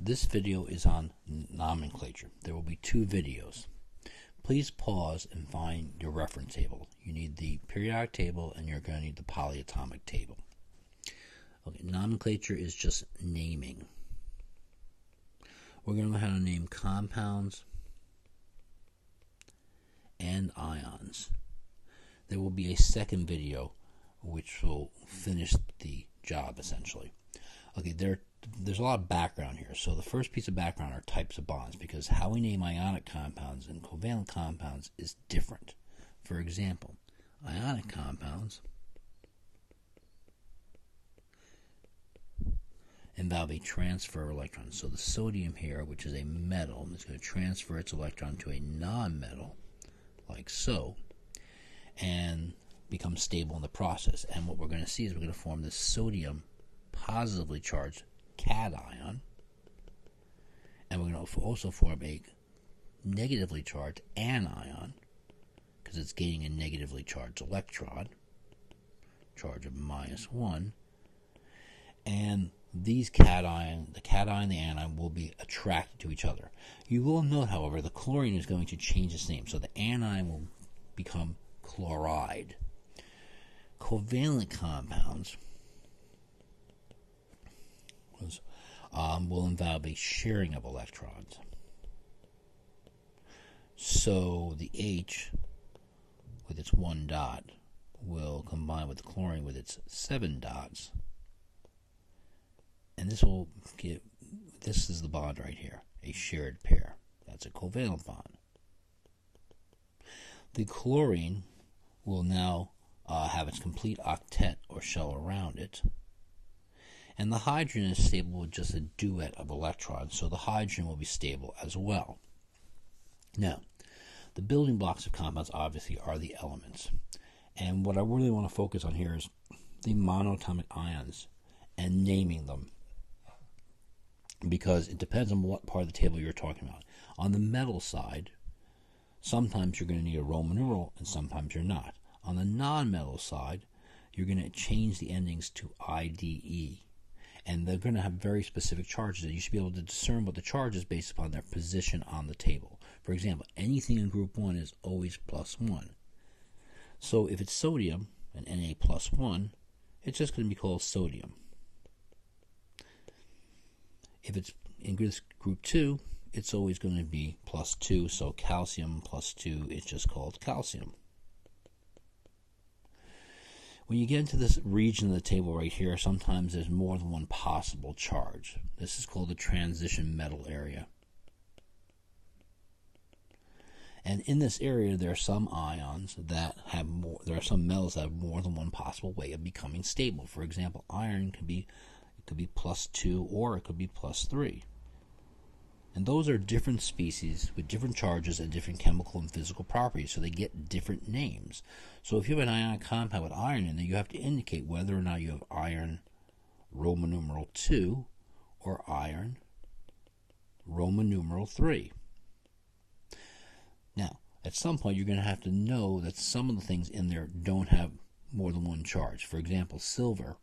This video is on nomenclature. There will be two videos. Please pause and find your reference table. You need the periodic table and you're going to need the polyatomic table. Okay, nomenclature is just naming. We're going to learn how to name compounds and ions. There will be a second video which will finish the job essentially. Okay, there's a lot of background here. So the first piece of background are types of bonds, because how we name ionic compounds and covalent compounds is different. For example, ionic compounds involve a transfer of electrons. So the sodium here, which is a metal, is going to transfer its electron to a non-metal, like so, and become stable in the process. And what we're going to see is we're going to form this sodium positively charged cation, and we're going to also form a negatively charged anion, because it's gaining a negatively charged electron, charge of -1, and these cation, the cation and the anion, will be attracted to each other. You will note, however, the chlorine is going to change its name, so the anion will become chloride. Covalent compounds will involve a sharing of electrons. So the H with its 1 dot will combine with the chlorine with its 7 dots, and this is the bond right here, a shared pair. That's a covalent bond. The chlorine will now have its complete octet or shell around it, and the hydrogen is stable with just a duet of electrons, so the hydrogen will be stable as well. Now, the building blocks of compounds obviously are the elements, and what I really want to focus on here is the monatomic ions and naming them, because it depends on what part of the table you're talking about. On the metal side, sometimes you're going to need a Roman numeral and sometimes you're not. On the non-metal side, you're going to change the endings to IDE, and they're going to have very specific charges, and you should be able to discern what the charge is based upon their position on the table. For example, anything in group 1 is always +1. So if it's sodium, and Na +1, it's just going to be called sodium. If it's in group 2, it's always going to be +2, so calcium +2 is just called calcium. When you get into this region of the table right here, sometimes there's more than one possible charge. This is called the transition metal area. And in this area, there are some ions that have more, there are some metals that have more than one possible way of becoming stable. For example, iron could be +2 or it could be +3. And those are different species with different charges and different chemical and physical properties, so they get different names. So if you have an ionic compound with iron in there, you have to indicate whether or not you have iron Roman numeral 2 or iron Roman numeral 3. Now, at some point, you're going to have to know that some of the things in there don't have more than one charge. For example, silver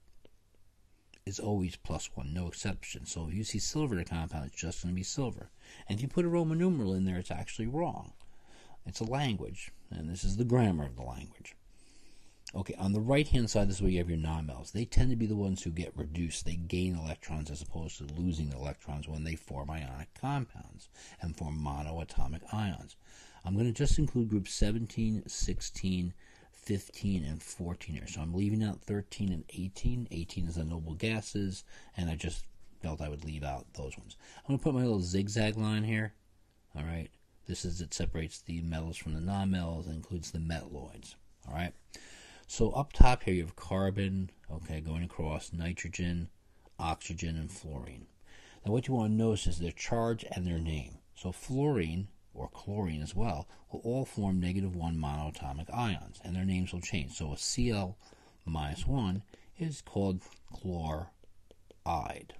is always +1, no exception. So if you see silver in a compound, it's just going to be silver. And if you put a Roman numeral in there, it's actually wrong. It's a language, and this is the grammar of the language. Okay, on the right-hand side, this is where you have your non-metals. They tend to be the ones who get reduced. They gain electrons as opposed to losing the electrons when they form ionic compounds and form monoatomic ions. I'm going to just include groups 17, 16, 15, and 14 here. So I'm leaving out 13 and 18. 18 is the noble gases, and I just felt I would leave out those ones. I'm going to put my little zigzag line here. All right. This is, it separates the metals from the non-metals and includes the metalloids. All right. So up top here you have carbon, okay, going across, nitrogen, oxygen, and fluorine. Now what you want to notice is their charge and their name. So fluorine, or chlorine as well, will all form -1 monoatomic ions, and their names will change. So a Cl-1 is called chloride.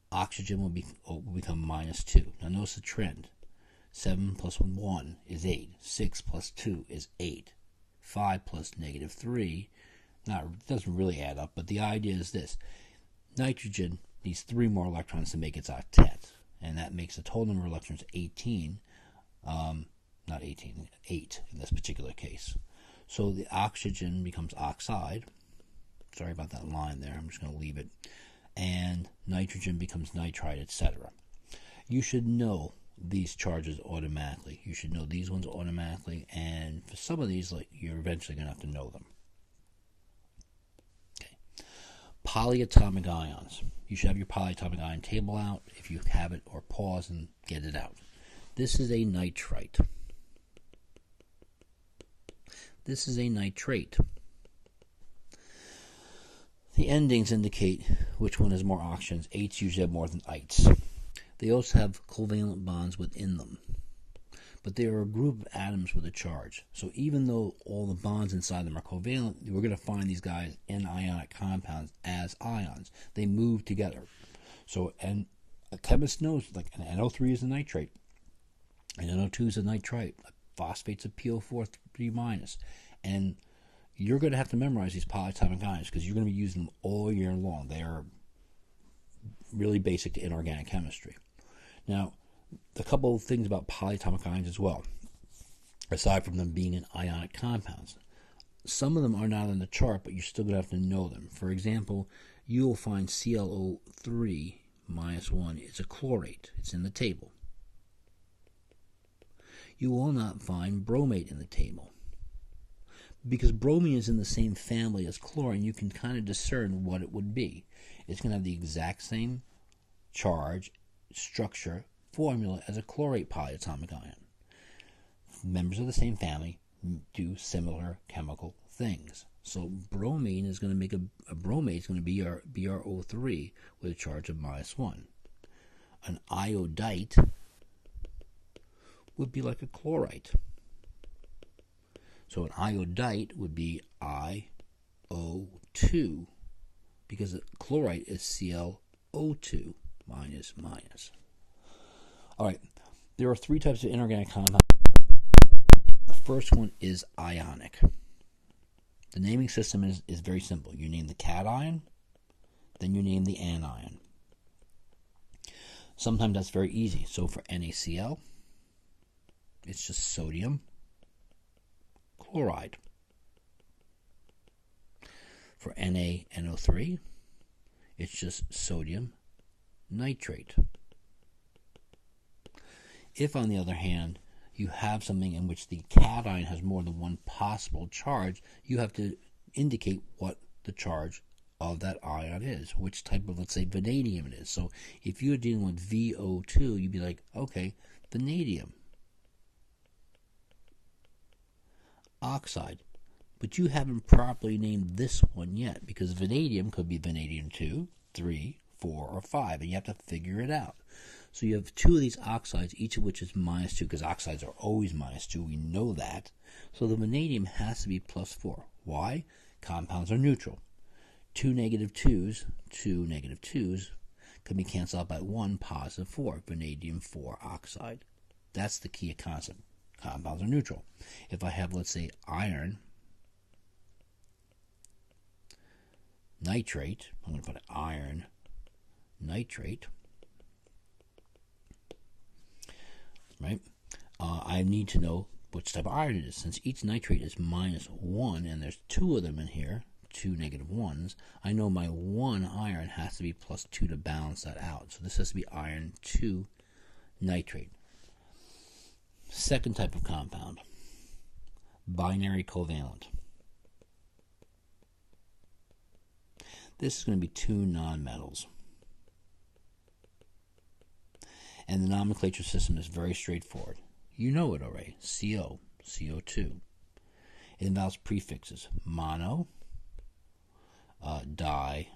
Oxygen will become -2. Now notice the trend. 7 + 1 is 8. 6 + 2 is 8. 5 plus -3, it doesn't really add up, but the idea is this. Nitrogen needs 3 more electrons to make its octet, and that makes the total number of electrons 18. Not 18, 8 in this particular case. So the oxygen becomes oxide. Sorry about that line there. I'm just going to leave it. And nitrogen becomes nitride, etc. You should know these charges automatically. You should know these ones automatically, and for some of these, like, you're eventually going to have to know them. Okay. Polyatomic ions. You should have your polyatomic ion table out. If you have it, or pause and get it out. This is a nitrite. This is a nitrate. The endings indicate which one has more oxygens. Eights usually have more than ites. They also have covalent bonds within them. But they are a group of atoms with a charge. So even though all the bonds inside them are covalent, we're going to find these guys in ionic compounds as ions. They move together. So, and a chemist knows, like, an NO3 is a nitrate, an NO2 is a nitrite, phosphate's a PO4 3-, and you're going to have to memorize these polyatomic ions because you're going to be using them all year long. They are really basic to inorganic chemistry. Now, a couple of things about polyatomic ions as well, aside from them being in ionic compounds. Some of them are not on the chart, but you're still going to have to know them. For example, you will find ClO3 -1 is a chlorate. It's in the table. You will not find bromate in the table. Because bromine is in the same family as chlorine, you can kind of discern what it would be. It's going to have the exact same charge, structure, formula as a chlorate polyatomic ion. Members of the same family do similar chemical things. So bromine is going to make a bromate is going to be our BrO3 with a charge of -1. An iodite would be like a chlorite. So an iodite would be IO2 because a chlorite is ClO2 minus. All right, there are 3 types of inorganic compounds. The first one is ionic. The naming system is very simple. You name the cation, then you name the anion. Sometimes that's very easy. So for NaCl, it's just sodium chloride. For NaNO3, it's just sodium nitrate. If, on the other hand, you have something in which the cation has more than one possible charge, you have to indicate what the charge of that ion is, which type of, let's say, vanadium it is. So if you're dealing with VO2, you'd be like, okay, vanadium oxide. But you haven't properly named this one yet, because vanadium could be vanadium 2, 3, 4, or 5, and you have to figure it out. So you have 2 of these oxides, each of which is -2, because oxides are always -2. We know that. So the vanadium has to be +4. Why? Compounds are neutral. 2 -2s can be canceled out by 1 +4, vanadium 4 oxide. That's the key concept. Compounds are neutral. If I have, let's say, iron nitrate, I'm going to put iron nitrate, right? I need to know which type of iron it is. Since each nitrate is -1, and there's 2 of them in here, 2 -1s, I know my 1 iron has to be +2 to balance that out. So this has to be iron 2 nitrate. Second type of compound, binary covalent. This is going to be 2 nonmetals. And the nomenclature system is very straightforward. You know it already. CO, CO2. It involves prefixes. Mono, di,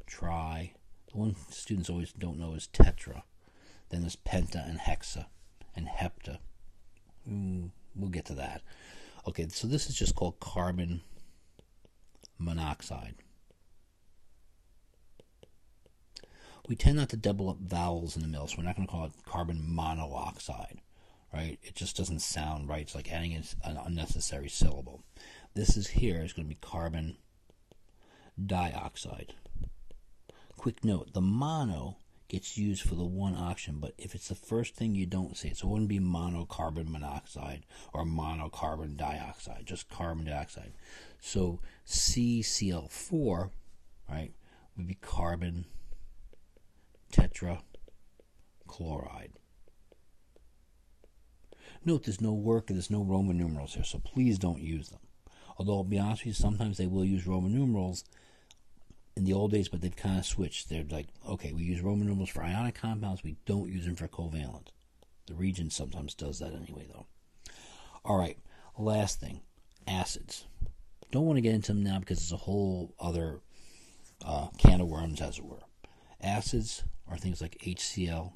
tri. The one students always don't know is tetra. Then there's penta and hexa and hepta. We'll get to that. Okay, so this is just called carbon monoxide. We tend not to double up vowels in the middle, so we're not going to call it carbon monoxide, right? It just doesn't sound right. It's like adding an unnecessary syllable. This is here is going to be carbon dioxide. Quick note, the mono gets used for the one oxygen, but if it's the first thing you don't say, so it wouldn't be monocarbon monoxide or monocarbon dioxide, just carbon dioxide. So CCl4, right, would be carbon tetrachloride. Note there's no there's no Roman numerals here, so please don't use them. Although, I'll be honest with you, sometimes they will use Roman numerals in the old days, but they've kind of switched. They're like, okay, we use Roman numerals for ionic compounds, we don't use them for covalent. The Regent sometimes does that anyway, though. All right, last thing, acids. Don't want to get into them now because it's a whole other can of worms, as it were. Acids are things like HCl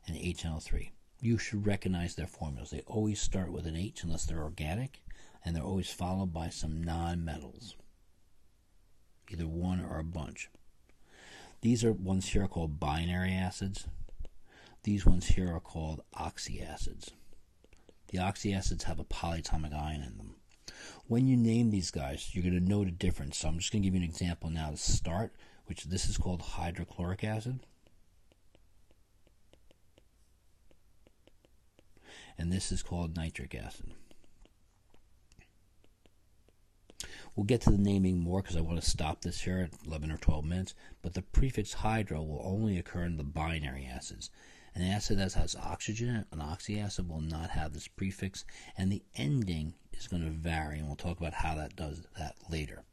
and HNO3. You should recognize their formulas. They always start with an H unless they're organic, and they're always followed by some non-metals, either one or a bunch. These are ones here are called binary acids. These ones here are called oxyacids. The oxyacids have a polyatomic ion in them. When you name these guys, you're going to note a difference. So I'm just going to give you an example now to start, which this is called hydrochloric acid. And this is called nitric acid. We'll get to the naming more because I want to stop this here at 11 or 12 minutes, but the prefix hydro will only occur in the binary acids. An acid that has oxygen, an oxyacid, will not have this prefix, and the ending is going to vary, and we'll talk about how that does that later.